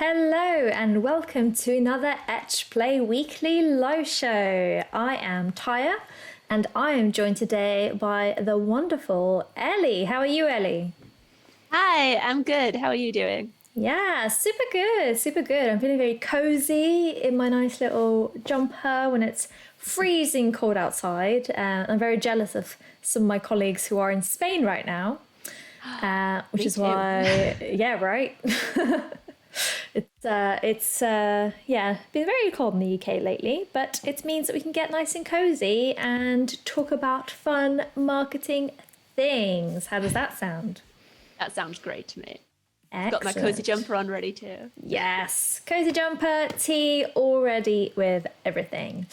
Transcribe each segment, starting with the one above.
Hello and welcome to another Etch Play Weekly live show. I am Taya and I am joined today by the wonderful Ellie. How are you, Ellie? Hi, I'm good. How are you doing? Yeah, super good, super good. I'm feeling very cozy in my nice little jumper when it's freezing cold outside. I'm very jealous of some of my colleagues who are in Spain right now, which Me is too. why, yeah, right. It's been very cold in the UK lately, but it means that we can get nice and cozy and talk about fun marketing things. How does that sound? That sounds great to me. I've got my cozy Excellent. jumper on ready too. Yes, cozy jumper, tea, all ready with everything.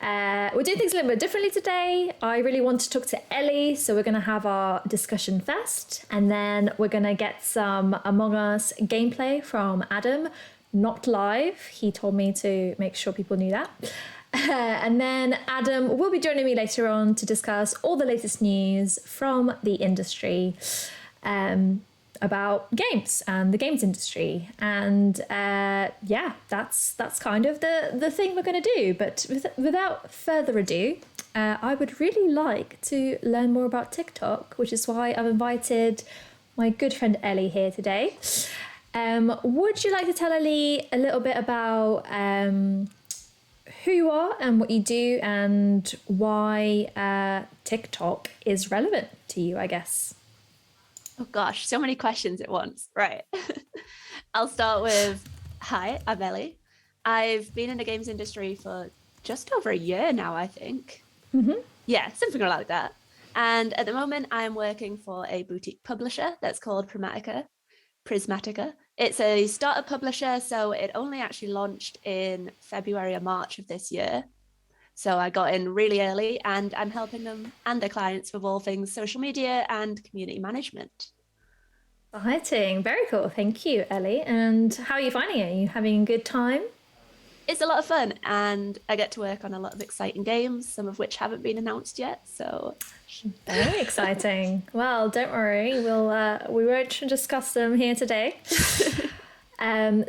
We're doing things a little bit differently today. I really want to talk to Ellie, so we're going to have our discussion first, and then we're going to get some Among Us gameplay from Adam, not live. He told me to make sure people knew that. And then Adam will be joining me later on to discuss all the latest news from the industry. About games and the games industry, and that's kind of the thing we're going to do. But without further ado, I would really like to learn more about TikTok, which is why I've invited my good friend Ellie here today. Would you like to tell Ellie a little bit about who you are and what you do and why TikTok is relevant to you, I guess? Oh gosh, so many questions at once. Right. I'll start with hi, I'm Ellie. I've been in the games industry for just over a year now, I think. Yeah, something like that. And at the moment, I'm working for a boutique publisher that's called Prismatica. It's a startup publisher, so it only actually launched in February or March of this year. So I got in really early and I'm helping them and their clients with all things social media and community management. Exciting. Very cool. Thank you, Ellie. And how are you finding it? Are you having a good time? It's a lot of fun and I get to work on a lot of exciting games, some of which haven't been announced yet. So Very exciting. Well, don't worry. We won't discuss them here today.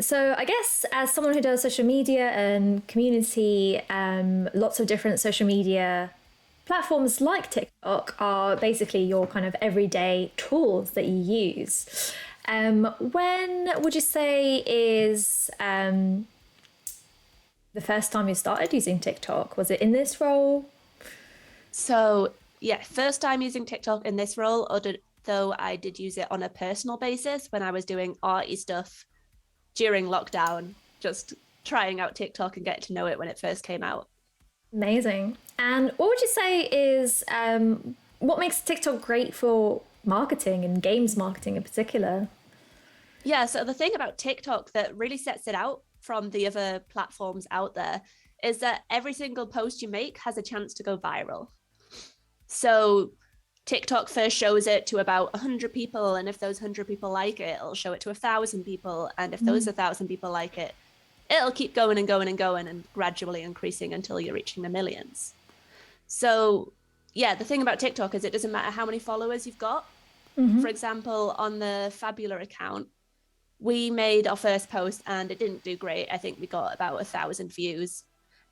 So I guess as someone who does social media and community, lots of different social media platforms like TikTok are basically your kind of everyday tools that you use. When would you say is the first time you started using TikTok? Was it in this role? so yeah, first time using TikTok in this role, though I did use it on a personal basis when I was doing arty stuff during lockdown, just trying out TikTok and getting to know it when it first came out. Amazing. And what would you say is what makes TikTok great for marketing and games marketing in particular? Yeah, so the thing about TikTok that really sets it out from the other platforms out there is that every single post you make has a chance to go viral. So TikTok first shows it to about 100 people, and if those 100 people like it, it'll show it to 1,000 people, and if those 1,000 people like it, it'll keep going and going and going and gradually increasing until you're reaching the millions. So yeah, the thing about TikTok is it doesn't matter how many followers you've got. For example, on the Fabula account, we made our first post and it didn't do great. I think we got about 1,000 views.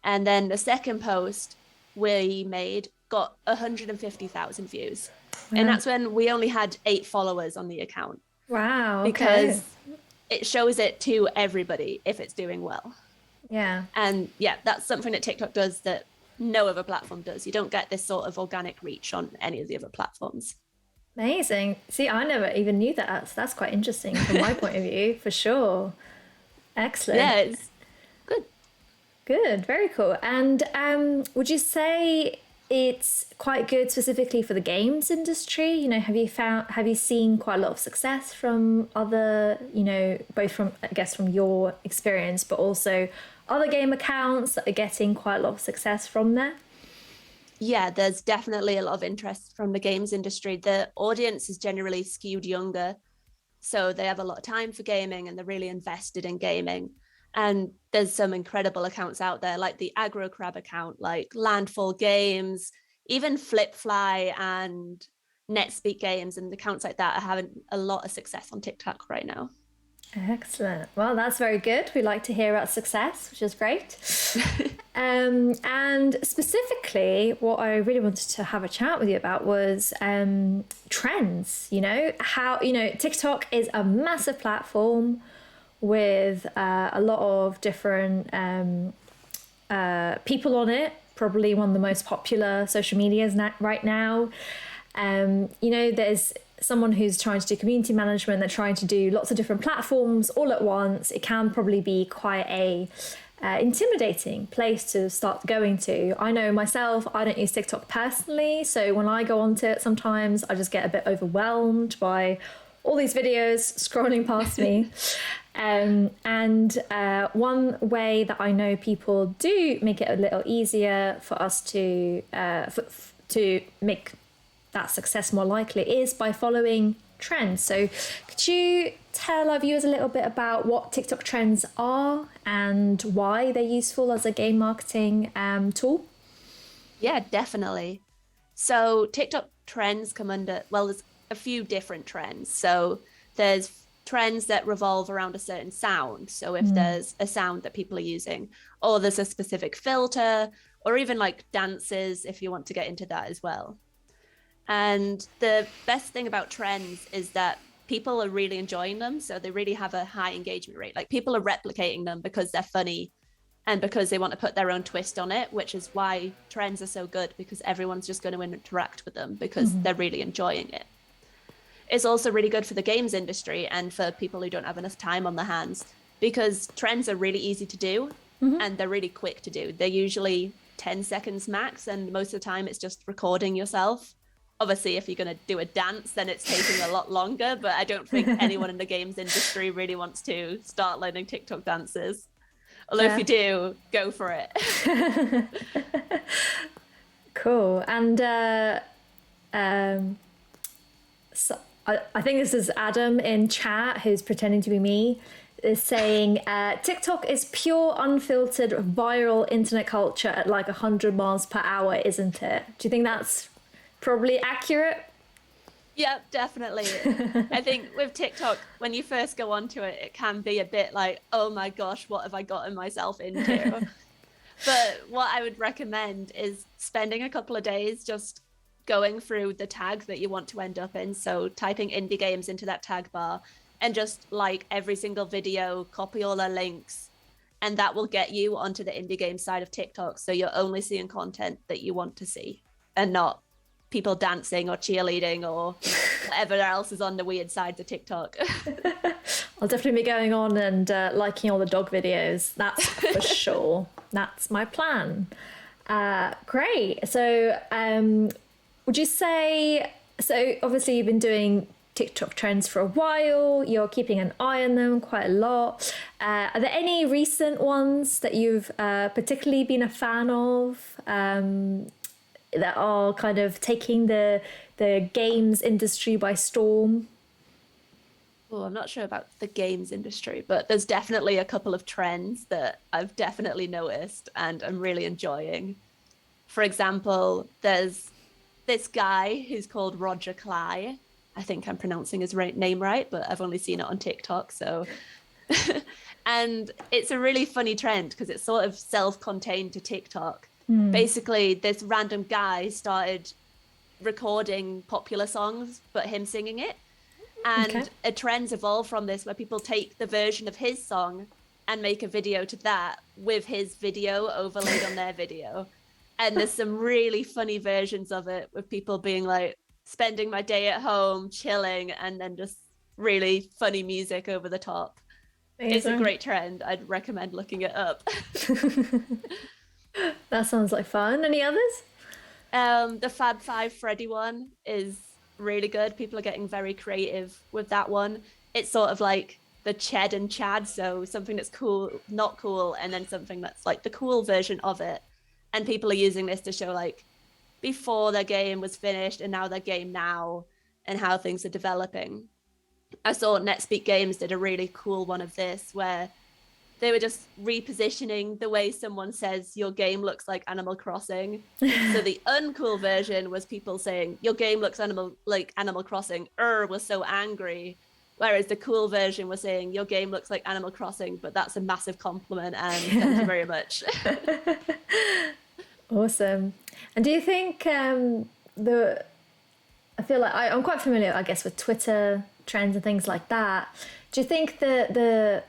And then the second post we made got 150,000 views. And Wow. that's when we only had 8 followers on the account Wow. Okay. because it shows it to everybody if it's doing well. Yeah. And yeah, that's something that TikTok does that no other platform does. You don't get this sort of organic reach on any of the other platforms. Amazing. See, I never even knew that. So that's quite interesting from my point of view, for sure. Excellent. Yeah, it's good. Good. Very cool. And would you say it's quite good specifically for the games industry? You know, have you seen quite a lot of success from other, both from, I guess, from your experience, but also other game accounts that are getting quite a lot of success from there? Yeah, there's definitely a lot of interest from the games industry. The audience is generally skewed younger, so they have a lot of time for gaming and they're really invested in gaming. And there's some incredible accounts out there, like the Aggro Crab account, like Landfall Games, even Flipfly and NetSpeak Games, and accounts like that are having a lot of success on TikTok right now. Excellent. Well, that's very good. We like to hear about success, which is great. And specifically, what I really wanted to have a chat with you about was trends. You know, how, you know, TikTok is a massive platform with a lot of different people on it, probably one of the most popular social medias right now. You know, there's someone who's trying to do community management, they're trying to do lots of different platforms all at once. It can probably be quite a intimidating place to start going to. I know myself, I don't use TikTok personally, so when I go onto it, sometimes I just get a bit overwhelmed by all these videos scrolling past me. One way that I know people do make it a little easier for us to make that success more likely is by following trends. So could you tell our viewers a little bit about what TikTok trends are and why they're useful as a game marketing tool? Yeah, definitely. So TikTok trends come under, well, there's a few different trends. So there's trends that revolve around a certain sound. So if there's a sound that people are using, or there's a specific filter, or even like dances, if you want to get into that as well. And the best thing about trends is that people are really enjoying them. So they really have a high engagement rate. Like people are replicating them because they're funny and because they want to put their own twist on it, which is why trends are so good, because everyone's just going to interact with them because they're really enjoying it. It's also really good for the games industry and for people who don't have enough time on their hands, because trends are really easy to do and they're really quick to do. They're usually 10 seconds max, and most of the time it's just recording yourself. Obviously, if you're going to do a dance, then it's taking a lot longer, but I don't think anyone in the games industry really wants to start learning TikTok dances. Although if you do, go for it. Cool. And so I think this is Adam in chat who's pretending to be me, is saying TikTok is pure, unfiltered, viral internet culture at like 100 miles per hour, isn't it? Do you think that's probably accurate? Yep, definitely. I think with TikTok, when you first go onto it, it can be a bit like, oh my gosh, what have I gotten myself into? But what I would recommend is spending a couple of days just going through the tag that you want to end up in. So typing indie games into that tag bar and just like every single video, copy all their links, and that will get you onto the indie game side of TikTok. So you're only seeing content that you want to see and not people dancing or cheerleading or whatever else is on the weird sides of TikTok. I'll definitely be going on and liking all the dog videos. That's for sure. That's my plan. Great. So would you say, so obviously you've been doing TikTok trends for a while, you're keeping an eye on them quite a lot. Are there any recent ones that you've particularly been a fan of that are kind of taking the games industry by storm? Well, I'm not sure about the games industry, but there's definitely a couple of trends that I've definitely noticed and I'm really enjoying. For example, there's this guy who's called Roger Cly. I think I'm pronouncing his name right, but I've only seen it on TikTok. So, and it's a really funny trend because it's sort of self-contained to TikTok. Basically, this random guy started recording popular songs, but him singing it. And a trend's evolved from this where people take the version of his song and make a video to that with his video overlaid on their video. And there's some really funny versions of it with people being like, spending my day at home, chilling, and then just really funny music over the top. Amazing. It's a great trend. I'd recommend looking it up. That sounds like fun. Any others? The Fab Five Freddy one is really good. People are getting very creative with that one. It's sort of like the Ched and Chad, so something that's cool, not cool, and then something that's like the cool version of it. And people are using this to show like before their game was finished and now their game now and how things are developing. I saw NetSpeak Games did a really cool one of this where they were just repositioning the way someone says your game looks like Animal Crossing. So the uncool version was people saying your game looks like Animal Crossing. Was so angry Whereas the cool version was saying your game looks like Animal Crossing, but that's a massive compliment and thank you very much. Awesome. And do you think I feel like I'm quite familiar, I guess, with Twitter trends and things like that. Do you think the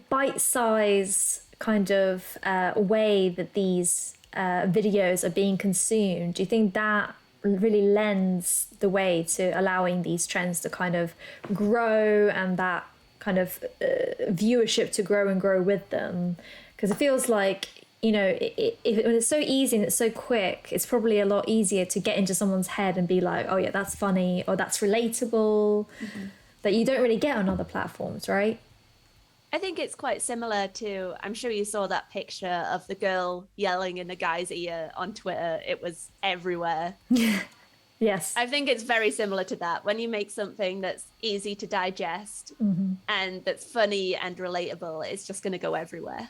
bite size kind of way that these videos are being consumed, do you think that really lends the way to allowing these trends to kind of grow and that kind of viewership to grow and grow with them? Because it feels like, you know, when it's so easy and it's so quick, it's probably a lot easier to get into someone's head and be like, oh yeah, that's funny or that's relatable, that you don't really get on other platforms, right? I think it's quite similar to, I'm sure you saw that picture of the girl yelling in the guy's ear on Twitter. It was everywhere. Yes. I think it's very similar to that. When you make something that's easy to digest and that's funny and relatable, it's just going to go everywhere.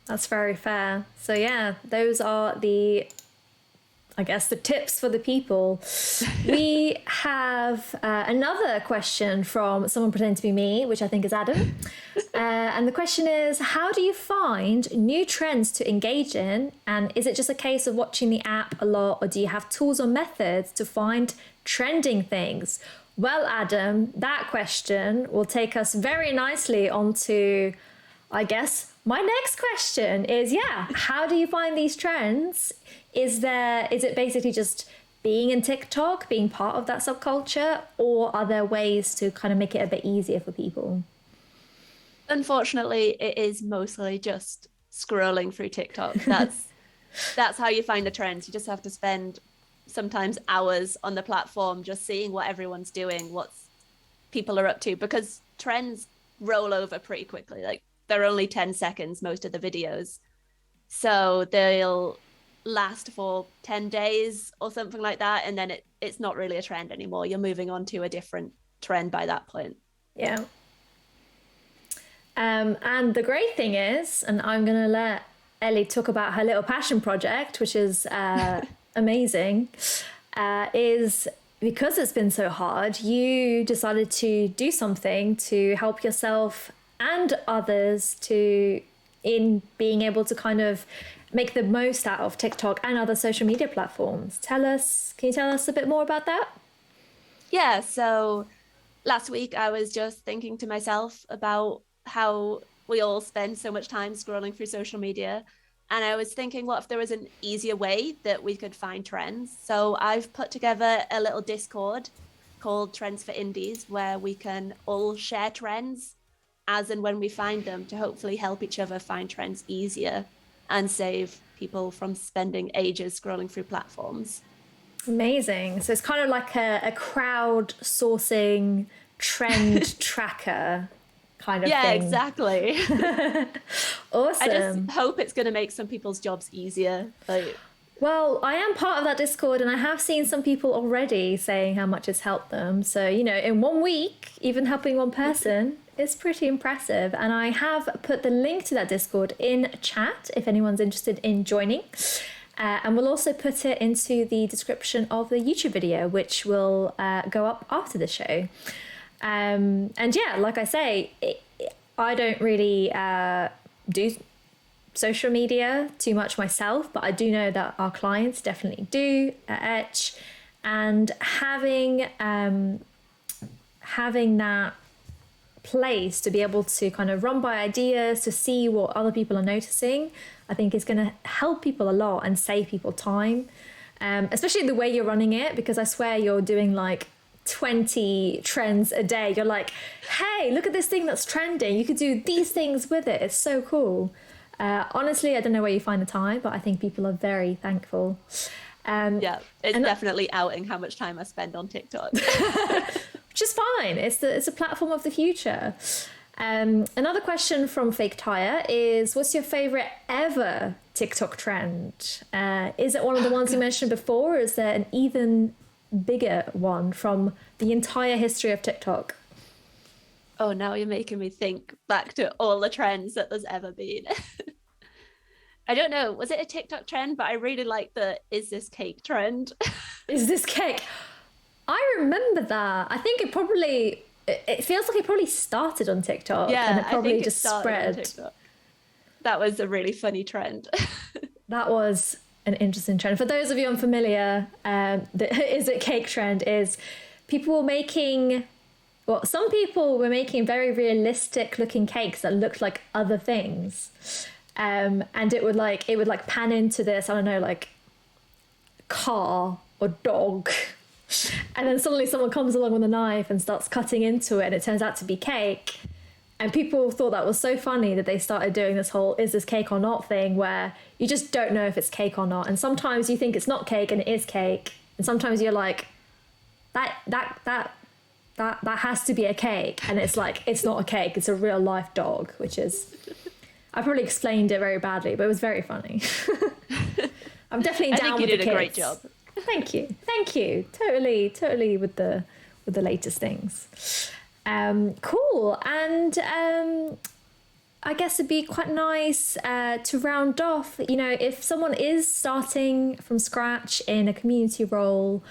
That's very fair. So yeah, those are the tips for the people. We have another question from someone pretending to be me, which I think is Adam. And the question is, how do you find new trends to engage in? And is it just a case of watching the app a lot, or do you have tools or methods to find trending things? Well, Adam, that question will take us very nicely onto, I guess, my next question is, how do you find these trends? Is it basically just being in TikTok, being part of that subculture, or are there ways to kind of make it a bit easier for people? Unfortunately, it is mostly just scrolling through TikTok. That's how you find the trends. You just have to spend sometimes hours on the platform just seeing what everyone's doing, what people are up to, because trends roll over pretty quickly. Like, they're only 10 seconds, most of the videos. So they'll last for 10 days or something like that. And then it's not really a trend anymore. You're moving on to a different trend by that point. Yeah. And the great thing is, and I'm going to let Ellie talk about her little passion project, which is amazing, is because it's been so hard, you decided to do something to help yourself and others in being able to kind of make the most out of TikTok and other social media platforms. Can you tell us a bit more about that? Yeah, so last week I was just thinking to myself about how we all spend so much time scrolling through social media. And I was thinking, what if there was an easier way that we could find trends? So I've put together a little Discord called Trends for Indies, where we can all share trends as and when we find them, to hopefully help each other find trends easier and save people from spending ages scrolling through platforms. Amazing. So it's kind of like a crowd sourcing trend tracker kind of thing. Yeah, exactly. Awesome. I just hope it's going to make some people's jobs easier. Well, I am part of that Discord, and I have seen some people already saying how much it's helped them. So, you know, in 1 week, even helping one person is pretty impressive. And I have put the link to that Discord in chat if anyone's interested in joining. And we'll also put it into the description of the YouTube video, which will go up after the show. And yeah, like I say, I don't really do social media too much myself, but I do know that our clients definitely do at Etch, and having that place to be able to kind of run by ideas, to see what other people are noticing, I think is going to help people a lot and save people time, especially the way you're running it, because I swear you're doing like 20 trends a day. You're like, hey, look at this thing that's trending, you could do these things with it, it's so cool. Honestly, I don't know where you find the time, but I think people are very thankful. Yeah, it's definitely outing how much time I spend on TikTok. Which is fine. It's a platform of the future. Another question from Fake Tire is, what's your favorite ever TikTok trend? Is it one of the ones you mentioned before, or is there an even bigger one from the entire history of TikTok? Oh, now you're making me think back to all the trends that there's ever been. I don't know, was it a TikTok trend? But I really like the "is this cake" trend. Is this cake? I remember that. I think it probably it feels like it probably started on TikTok and Yeah, it I probably think it just started on spread. TikTok. That was a really funny trend. That was an interesting trend. For those of you unfamiliar, the Is It Cake trend is people were making, well, some people were making very realistic looking cakes that looked like other things. And it would like pan into this, I don't know, like car or dog. And then suddenly someone comes along with a knife and starts cutting into it and it turns out to be cake. And people thought that was so funny that they started doing this whole is this cake or not thing where you just don't know if it's cake or not. And sometimes you think it's not cake and it is cake. And sometimes you're like, that has to be a cake. And it's like, it's not a cake, it's a real life dog, which is, I probably explained it very badly, but it was very funny. I'm definitely down with the kids. I think you did a great job. Thank you. Totally with the latest things. Cool. And I guess it'd be quite nice to round off, you know, if someone is starting from scratch in a community role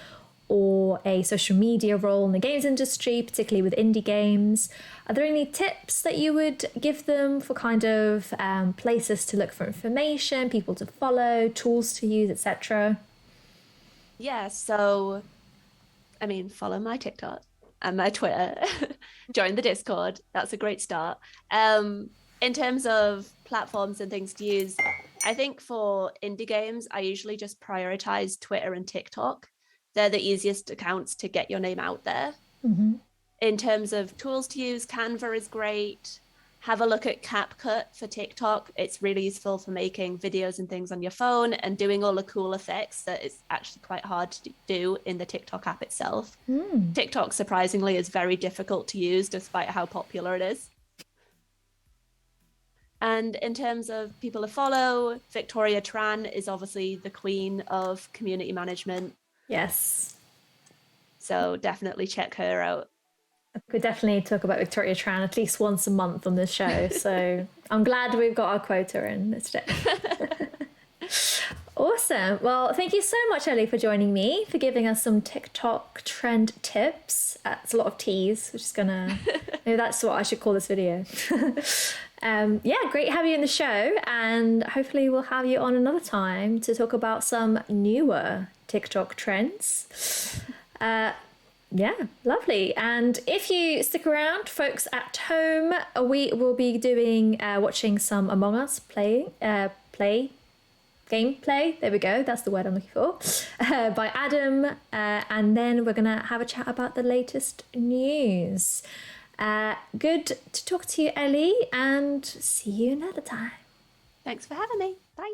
or a social media role in the games industry, particularly with indie games, are there any tips that you would give them for kind of places to look for information, people to follow, tools to use, etc.? Yeah, so I mean, follow my TikTok and my Twitter, join the Discord. That's a great start. In terms of platforms and things to use, I think for indie games, I usually just prioritize Twitter and TikTok. They're the easiest accounts to get your name out there. Mm-hmm. In terms of tools to use, Canva is great. Have a look at CapCut for TikTok. It's really useful for making videos and things on your phone and doing all the cool effects that is actually quite hard to do in the TikTok app itself. TikTok, surprisingly, is very difficult to use despite how popular it is. And in terms of people to follow, Victoria Tran is obviously the queen of community management. Yes. So definitely check her out. I could definitely talk about Victoria Tran at least once a month on this show. So I'm glad we've got our quota in today. Awesome. Well, thank you so much, Ellie, for joining me, for giving us some TikTok trend tips. It's a lot of teas, which is maybe that's what I should call this video. Yeah, great having you in the show. And hopefully we'll have you on another time to talk about some newer TikTok trends. Yeah, lovely. And if you stick around, folks at home, we will be doing watching some Among Us gameplay. There we go. That's the word I'm looking for. By Adam, and then we're gonna have a chat about the latest news. Good to talk to you, Ellie, and see you another time. Thanks for having me. Bye.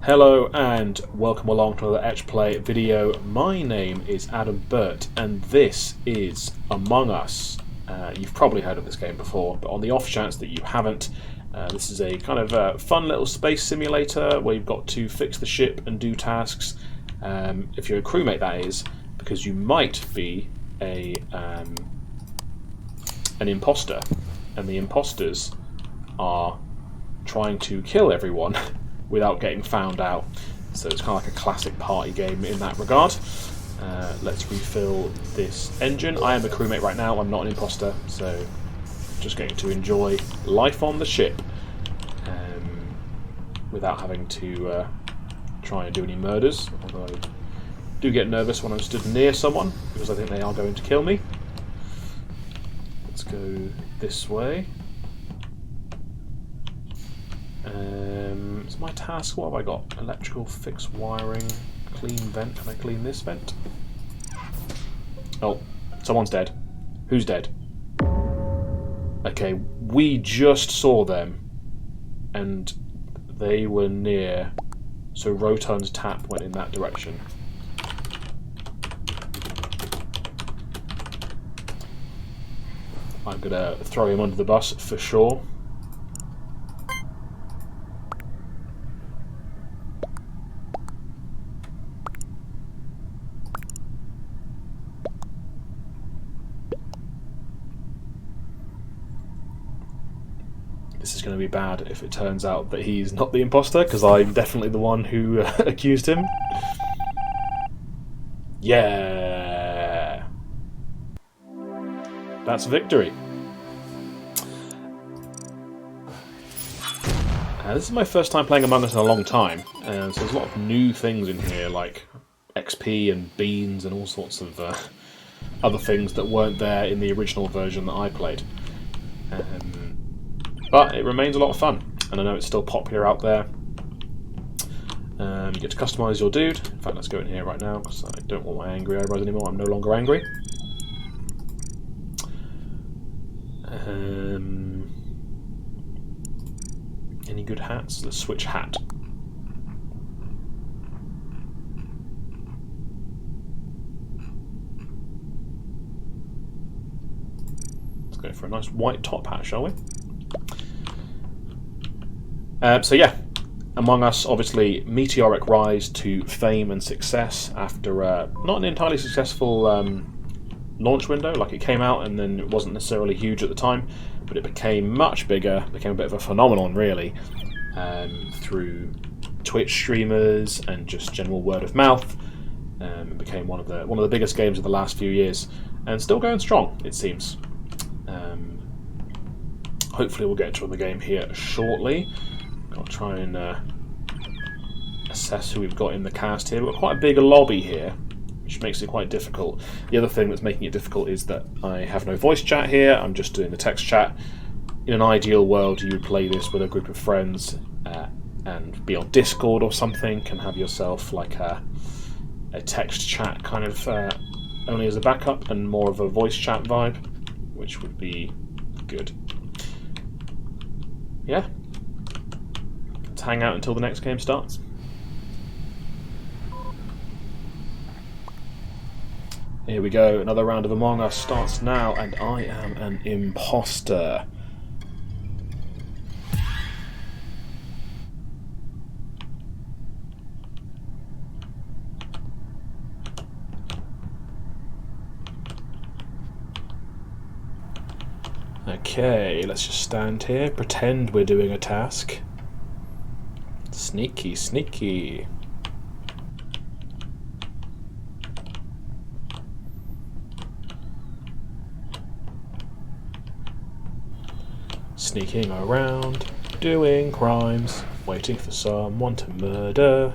Hello and welcome along to another Etch Play video. My name is Adam Burt and this is Among Us. You've probably heard of this game before, but on the off chance that you haven't, this is a kind of fun little space simulator where you've got to fix the ship and do tasks. If you're a crewmate, that is, because you might be an imposter, and the imposters are trying to kill everyone without getting found out. So it's kind of like a classic party game in that regard. Let's refill this engine. I am a crewmate right now, I'm not an imposter, so just going to enjoy life on the ship without having to try and do any murders, although I do get nervous when I'm stood near someone because I think they are going to kill me. Let's go this way. It's my task. What have I got? Electrical, fix wiring, clean vent. Can I clean this vent? Oh, someone's dead. Who's dead? Okay, we just saw them, and they were near. So Rotun's tap went in that direction. I'm gonna throw him under the bus for sure. this is going to be bad if it turns out that he's not the imposter, because I'm definitely the one who accused him. Yeah! That's victory. This is my first time playing Among Us in a long time, and so there's a lot of new things in here, like XP and beans and all sorts of other things that weren't there in the original version that I played. But it remains a lot of fun, and I know it's still popular out there. You get to customise your dude. In fact, let's go in here right now, because I don't want my angry eyebrows anymore. I'm no longer angry. Any good hats? Let's switch hat. Let's go for a nice white top hat, shall we? So yeah, Among Us, obviously, meteoric rise to fame and success after not an entirely successful launch window. Like, it came out and then it wasn't necessarily huge at the time, but it became much bigger, became a bit of a phenomenon really, through Twitch streamers and just general word of mouth. It became one of the biggest games of the last few years, and still going strong, it seems. Hopefully we'll get to the game here shortly. I'll try and assess who we've got in the cast here. We've got quite a big lobby here, which makes it quite difficult. The other thing that's making it difficult is that I have no voice chat here. I'm just doing the text chat. In an ideal world, you would play this with a group of friends and be on Discord or something, and have yourself like a text chat kind of only as a backup and more of a voice chat vibe, which would be good. Yeah. Let's hang out until the next game starts. Here we go, another round of Among Us starts now, and I am an imposter. Okay, let's just stand here, pretend we're doing a task. Sneaky, sneaky. Sneaking around, doing crimes, waiting for someone to murder.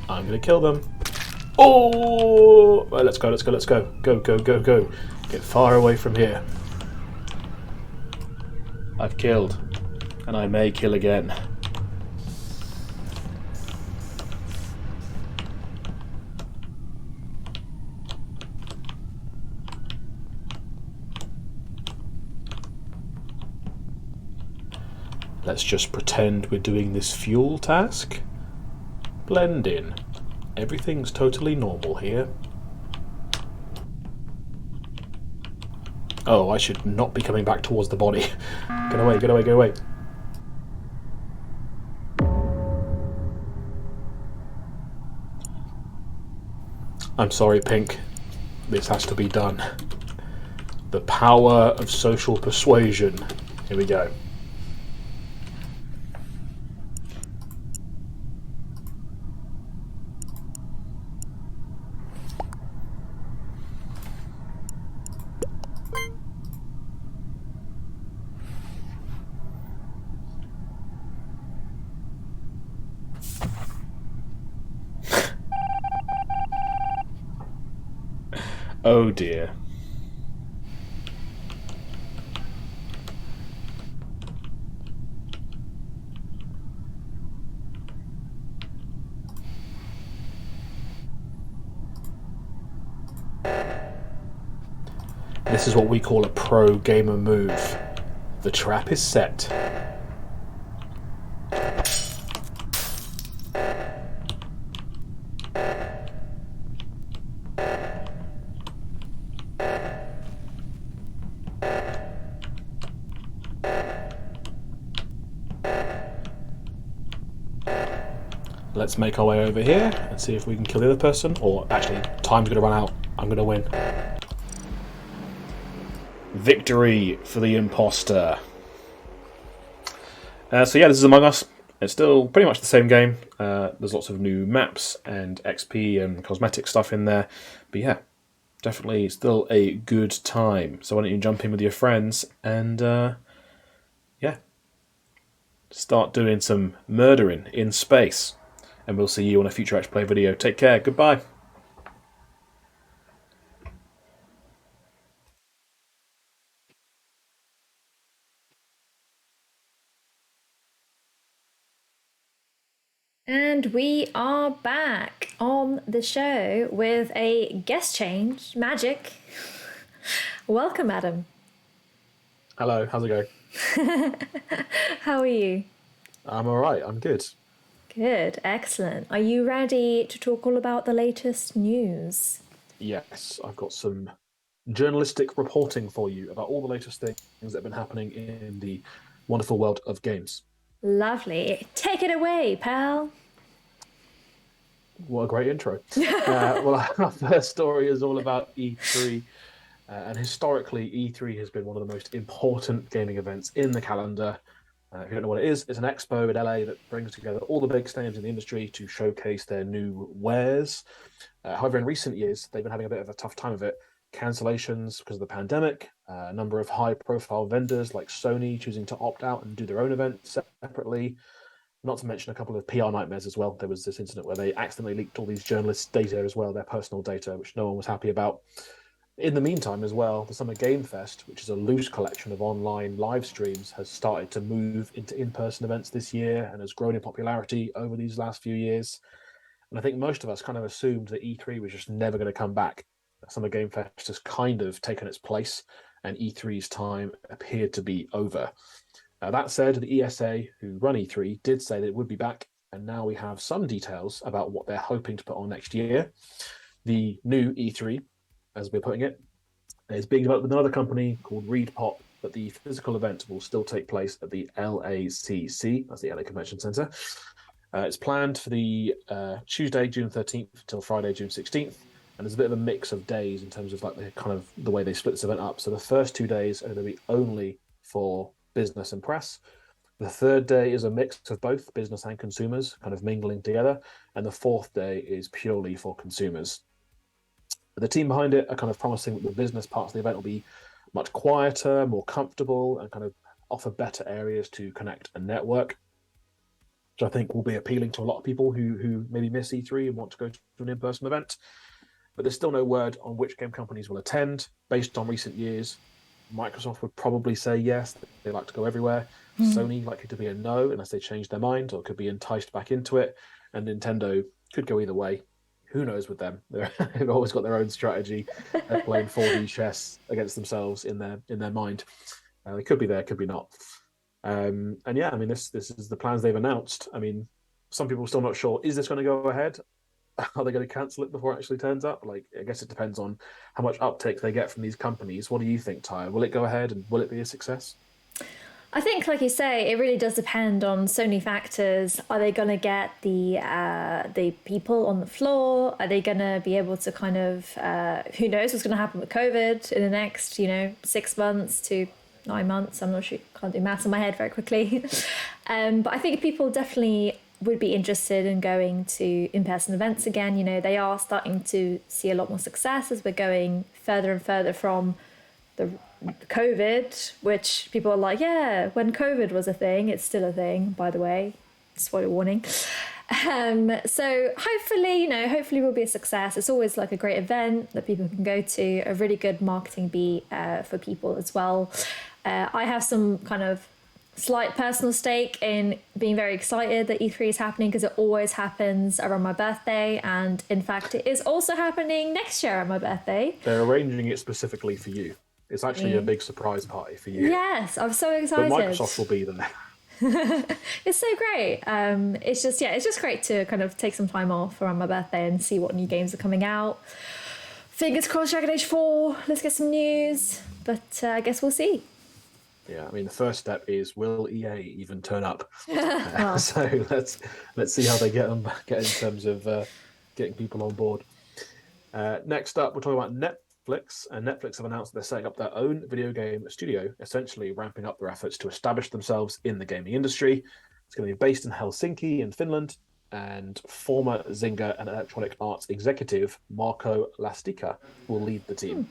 I'm gonna kill them. Oh! Right, let's go, let's go, let's go. Go, go, go, go. Get far away from here. I've killed, and I may kill again. Let's just pretend we're doing this fuel task. Blend in. Everything's totally normal here. Oh, I should not be coming back towards the body. Get away, get away, get away. I'm sorry, Pink. This has to be done. The power of social persuasion. Here we go. Oh dear. This is what we call a pro gamer move. The trap is set. let's make our way over here and see if we can kill the other person. Or actually, time's going to run out. I'm going to win. Victory for the imposter. So yeah, this is Among Us. It's still pretty much the same game. There's lots of new maps and XP and cosmetic stuff in there. But yeah, definitely still a good time. So why don't you jump in with your friends and yeah, start doing some murdering in space. And we'll see you on a future Etch Play video. Take care. Goodbye. And we are back on the show with a guest change. Magic. Welcome, Adam. Hello, how's it going? How are you? I'm alright, I'm good. Good, excellent. Are you ready to talk all about the latest news? Yes, I've got some journalistic reporting for you about all the latest things that have been happening in the wonderful world of games. Lovely. Take it away, pal. What a great intro. Well, our first story is all about E3. And historically, E3 has been one of the most important gaming events in the calendar. If you don't know what it is, it's an expo in LA that brings together all the big names in the industry to showcase their new wares. However, in recent years, they've been having a bit of a tough time of it. Cancellations because of the pandemic, a number of high-profile vendors like Sony choosing to opt out and do their own event separately, not to mention a couple of PR nightmares as well. There was this incident where they accidentally leaked all these journalists' data as well, their personal data, which no one was happy about. In the meantime as well, the Summer Game Fest, which is a loose collection of online live streams, has started to move into in-person events this year and has grown in popularity over these last few years. And I think most of us kind of assumed that E3 was just never going to come back. Summer Game Fest has kind of taken its place, and E3's time appeared to be over. That said, the ESA, who run E3, did say that it would be back, and now we have some details about what they're hoping to put on next year. The new E3, as we're putting it, is being developed with another company called ReedPop, but the physical event will still take place at the LACC, that's the LA Convention Center. It's planned for the Tuesday, June 13th until Friday, June 16th, and there's a bit of a mix of days in terms of like the way they split this event up. So the first 2 days are going to be only for business and press. The third day is a mix of both business and consumers kind of mingling together, and the fourth day is purely for consumers. The team behind it are kind of promising that the business parts of the event will be much quieter, more comfortable, and kind of offer better areas to connect and network, which I think will be appealing to a lot of people who maybe miss E3 and want to go to an in-person event. But there's still no word on which game companies will attend. Based on recent years, Microsoft would probably say yes, they like to go everywhere. Sony likely to be a no unless they change their mind or could be enticed back into it. And Nintendo could go either way. Who knows with them? They've always got their own strategy. They're playing 4D chess against themselves in their mind. They could be there, could be not. And yeah, I mean, this is the plans they've announced. I mean, some people are still not sure. Is this going to go ahead? Are they going to cancel it before it actually turns up? Like, I guess it depends on how much uptake they get from these companies. What do you think, Ty? Will it go ahead and will it be a success? I think, like you say, it really does depend on so many factors. Are they going to get the people on the floor? Are they going to be able to kind of, who knows what's going to happen with COVID in the next, 6 months to 9 months? I'm not sure, can't do maths in my head very quickly. But I think people definitely would be interested in going to in-person events again. They are starting to see a lot more success as we're going further and further from the COVID, which people are like, yeah, when COVID was a thing, it's still a thing, by the way, spoiler warning. So hopefully will be a success. It's always like a great event that people can go to, a really good marketing beat for people as well. I have some kind of slight personal stake in being very excited that E3 is happening because it always happens around my birthday, and in fact it is also happening next year on my birthday. They're arranging it specifically for you. It's actually a big surprise party for you. Yes, I'm so excited. But Microsoft will be there. It's so great. It's just great to kind of take some time off around my birthday and see what new games are coming out. Fingers crossed Dragon Age 4, let's get some news, but I guess we'll see. Yeah, I mean, the first step is, will EA even turn up? Well, So let's see how they get in terms of getting people on board. Next up, we're talking about Netflix, and Netflix have announced they're setting up their own video game studio, essentially ramping up their efforts to establish themselves in the gaming industry. It's going to be based in Helsinki in Finland, and former Zynga and Electronic Arts executive Marco Lastica will lead the team.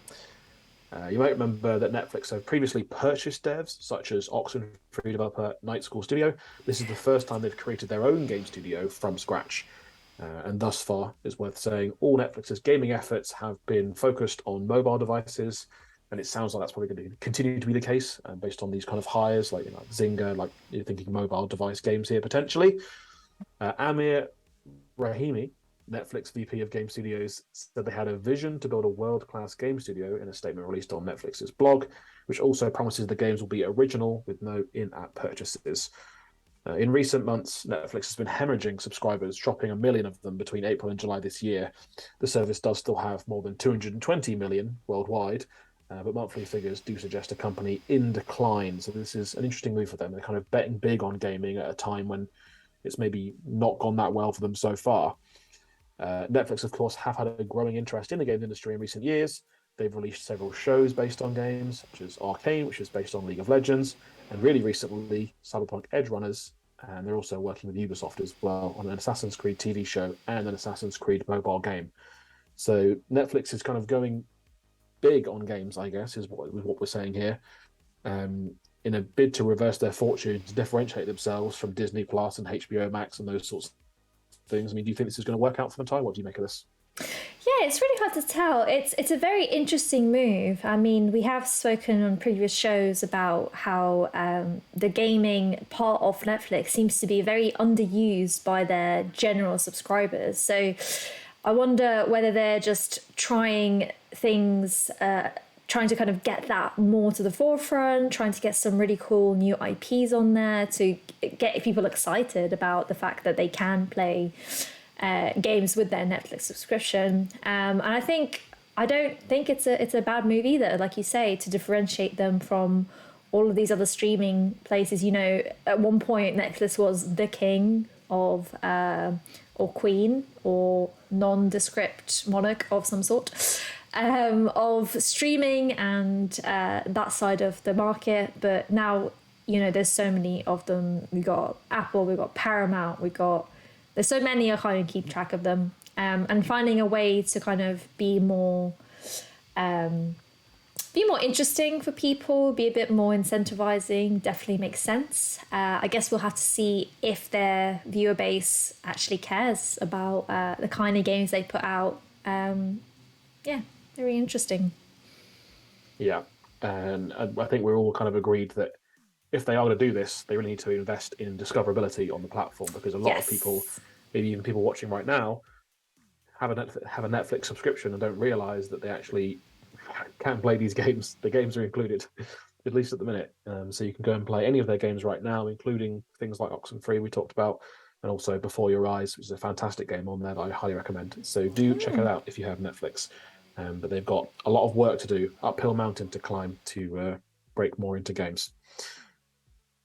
You might remember that Netflix have previously purchased devs such as Oxenfree developer Night School Studio. This is the first time they've created their own game studio from scratch. And thus far, it's worth saying, all Netflix's gaming efforts have been focused on mobile devices, and it sounds like that's probably going to continue to be the case based on these kind of hires, like Zynga, like you're thinking mobile device games here potentially. Amir Rahimi, Netflix VP of Game Studios, said they had a vision to build a world-class game studio in a statement released on Netflix's blog, which also promises the games will be original with no in-app purchases. In recent months, Netflix has been hemorrhaging subscribers, dropping 1 million of them between April and July this year. The service does still have more than 220 million worldwide, but monthly figures do suggest a company in decline. So this is an interesting move for them. They're kind of betting big on gaming at a time when it's maybe not gone that well for them so far. Netflix, of course, have had a growing interest in the game industry in recent years. They've released several shows based on games, such as Arcane, which is based on League of Legends, and really recently, Cyberpunk Edge Runners. And they're also working with Ubisoft as well on an Assassin's Creed TV show and an Assassin's Creed mobile game. So Netflix is kind of going big on games, I guess, is what we're saying here, in a bid to reverse their fortunes, differentiate themselves from Disney Plus and HBO Max and those sorts of things. I mean, do you think this is going to work out for them, Ty? What do you make of this? yeah, it's really hard to tell. It's a very interesting move. I mean, we have spoken on previous shows about how the gaming part of Netflix seems to be very underused by their general subscribers. So I wonder whether they're just trying things, trying to kind of get that more to the forefront, trying to get some really cool new IPs on there to get people excited about the fact that they can play games with their Netflix subscription. And I don't think it's a bad move either, like you say, to differentiate them from all of these other streaming places. You know, at one point Netflix was the king of or queen or nondescript monarch of some sort of streaming and that side of the market. But now, you know, there's so many of them. We got Apple, we got Paramount, there's so many, I can't even keep track of them. And finding a way to kind of be more interesting for people, be a bit more incentivizing, definitely makes sense. I guess we'll have to see if their viewer base actually cares about the kind of games they put out. Yeah, very interesting. Yeah, and I think we're all kind of agreed that if they are going to do this, they really need to invest in discoverability on the platform, because a lot of people, maybe even people watching right now, have a Netflix subscription and don't realize that they actually can play these games. The games are included, at least at the minute. So you can go and play any of their games right now, including things like Oxenfree we talked about, and also Before Your Eyes, which is a fantastic game on there that I highly recommend. So do check it out if you have Netflix. But they've got a lot of work to do, uphill mountain to climb to break more into games.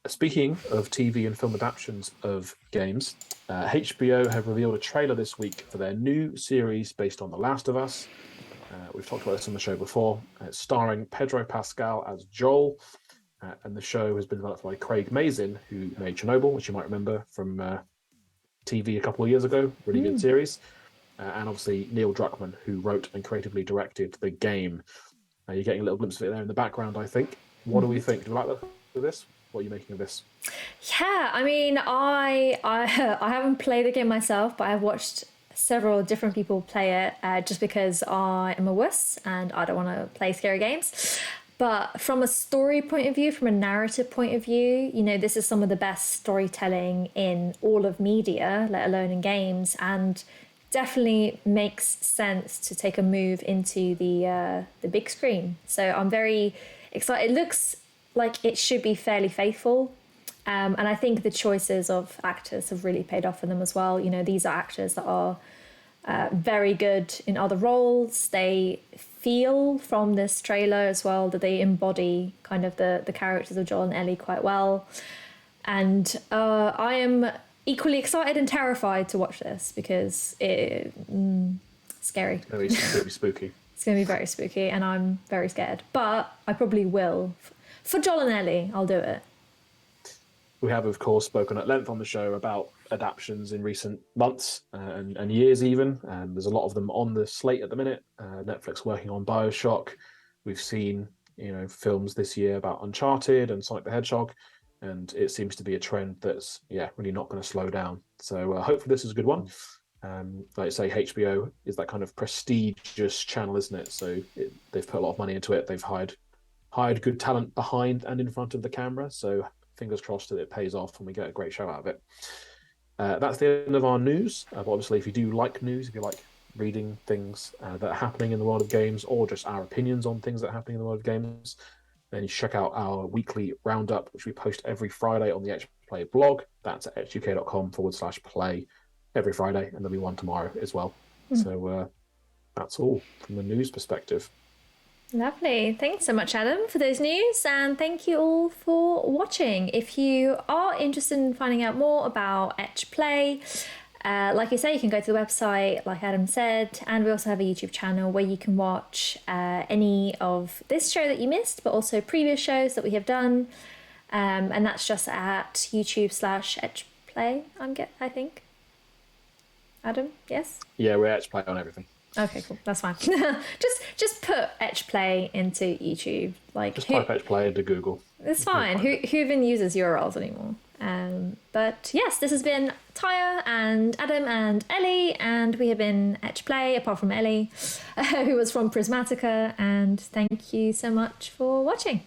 Speaking of TV and film adaptations of games, HBO have revealed a trailer this week for their new series based on The Last of Us. We've talked about this on the show before. It's starring Pedro Pascal as Joel, and the show has been developed by Craig Mazin, who made Chernobyl, which you might remember from TV a couple of years ago. Really good series. And obviously Neil Druckmann, who wrote and creatively directed the game. You're getting a little glimpse of it there in the background, I think. What do we think? Do you like this? What are you making of this? Yeah, I mean, I haven't played the game myself, but I've watched several different people play it just because I am a wuss and I don't want to play scary games. But from a story point of view, from a narrative point of view, you know, this is some of the best storytelling in all of media, let alone in games, and definitely makes sense to take a move into the big screen. So I'm very excited. It looks like it should be fairly faithful. And I think the choices of actors have really paid off for them as well. You know, these are actors that are very good in other roles. They feel from this trailer as well that they embody kind of the characters of Joel and Ellie quite well. And I am equally excited and terrified to watch this because it's scary. It's going to be spooky. It's going to be very spooky, and I'm very scared. But I probably will. For Joel and Ellie, I'll do it. We have, of course, spoken at length on the show about adaptions in recent months and years even. There's a lot of them on the slate at the minute. Netflix working on BioShock. We've seen, films this year about Uncharted and Sonic the Hedgehog, and it seems to be a trend that's, really not going to slow down. So hopefully this is a good one. Like I say, HBO is that kind of prestigious channel, isn't it? So they've put a lot of money into it. They've hired good talent behind and in front of the camera. So fingers crossed that it pays off and we get a great show out of it. That's the end of our news. But obviously, if you do like news, if you like reading things that are happening in the world of games, or just our opinions on things that are happening in the world of games, then you check out our weekly roundup, which we post every Friday on the Etch Play blog. That's at etchuk.com/play every Friday, and there'll be one tomorrow as well. So that's all from the news perspective. Lovely. Thanks so much, Adam, for those news, and thank you all for watching. If you are interested in finding out more about Etch Play, like I say, you can go to the website, like Adam said, and we also have a YouTube channel where you can watch any of this show that you missed, but also previous shows that we have done, and that's just at YouTube/EtchPlay, I think. Adam, yes? Yeah, we're Etch Play on everything. Okay, cool. That's fine. just put Etch Play into YouTube. Just type Etch Play into Google. It's fine. Who even uses URLs anymore? But yes, this has been Tyre and Adam and Ellie, and we have been Etch Play, apart from Ellie, who was from Prismatica. And thank you so much for watching.